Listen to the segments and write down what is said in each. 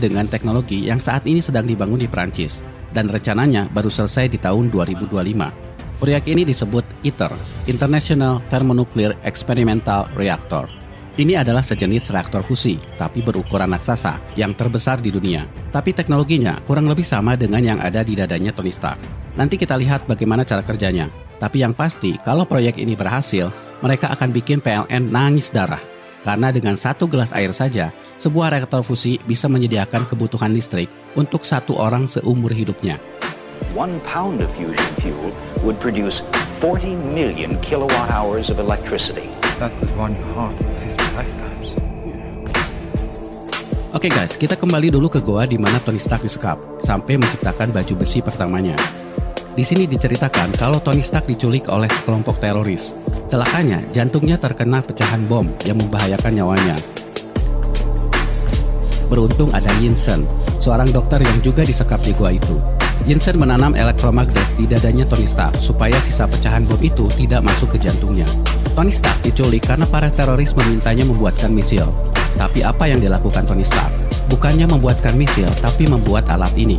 dengan teknologi yang saat ini sedang dibangun di Prancis dan rencananya baru selesai di tahun 2025. Proyek ini disebut ITER, International Thermonuclear Experimental Reactor. Ini adalah sejenis reaktor fusi, tapi berukuran raksasa yang terbesar di dunia. Tapi teknologinya kurang lebih sama dengan yang ada di dadanya Tony Stark. Nanti kita lihat bagaimana cara kerjanya. Tapi yang pasti, kalau proyek ini berhasil, mereka akan bikin PLN nangis darah. Karena dengan satu gelas air saja, sebuah reaktor fusi bisa menyediakan kebutuhan listrik untuk satu orang seumur hidupnya. 1 pound of fusion fuel would produce 40 million kilowatt hours of electricity. That could run your heart for 50 lifetimes. Oke guys, kita kembali dulu ke goa di mana Tony Stark disekap sampai menciptakan baju besi pertamanya. Di sini diceritakan kalau Tony Stark diculik oleh sekelompok teroris. Celakanya, jantungnya terkena pecahan bom yang membahayakan nyawanya. Beruntung ada Yinsen, seorang dokter yang juga disekap di gua itu. Yinsen menanam elektromagnet di dadanya Tony Stark supaya sisa pecahan bom itu tidak masuk ke jantungnya. Tony Stark diculik karena para teroris memintanya membuatkan misil. Tapi apa yang dilakukan Tony Stark? Bukannya membuatkan misil, tapi membuat alat ini.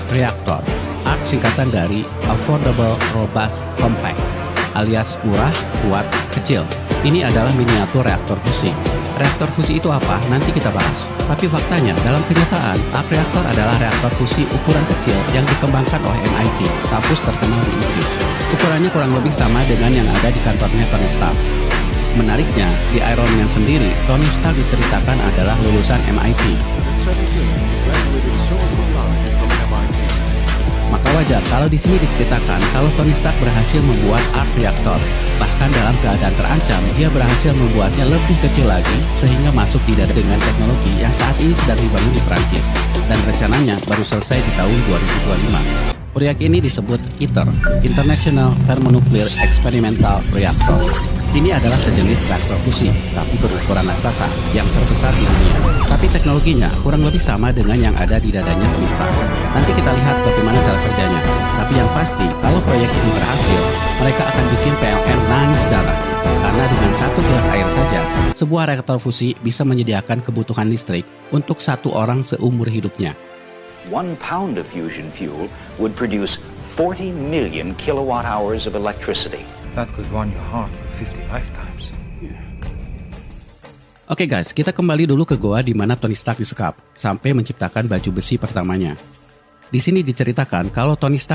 Reaktor, ARC singkatan dari Affordable Robust Compact, alias murah, kuat, kecil. Ini adalah miniatur reaktor fusi. Reaktor fusi itu apa? Nanti kita bahas. Tapi faktanya, dalam kenyataan, ARC reaktor adalah reaktor fusi ukuran kecil yang dikembangkan oleh MIT, kampus terkenal di Inggris. Ukurannya kurang lebih sama dengan yang ada di kantornya Tony Stark. Menariknya, di Iron Man sendiri, Tony Stark diceritakan adalah lulusan MIT. Maka wajar kalau di sini diceritakan kalau Tony Stark berhasil membuat ARC reaktor. Bahkan dalam keadaan terancam, dia berhasil membuatnya lebih kecil lagi sehingga masuk di dada dengan teknologi yang saat ini sedang dibangun di Prancis dan rencananya baru selesai di tahun 2025. Proyek ini disebut ITER, International Thermonuclear Experimental Reactor. Ini adalah sejenis reaktor fusi, tapi berukuran raksasa yang terbesar di dunia. Tapi teknologinya kurang lebih sama dengan yang ada di dadanya Tony Stark. Nanti kita lihat bagaimana cara kerjanya. Tapi yang pasti, kalau proyek ini berhasil, mereka akan bikin PLN nangis darah. Karena dengan satu gelas air saja, sebuah reaktor fusi bisa menyediakan kebutuhan listrik untuk satu orang seumur hidupnya. 1 pound of fusion fuel would produce 40 million kilowatt hours of electricity. That could run your heart for 50 lifetimes. Oke guys, kita kembali dulu ke goa di mana Tony Stark disekap sampai menciptakan baju besi pertamanya. Di sini diceritakan kalau Tony Stark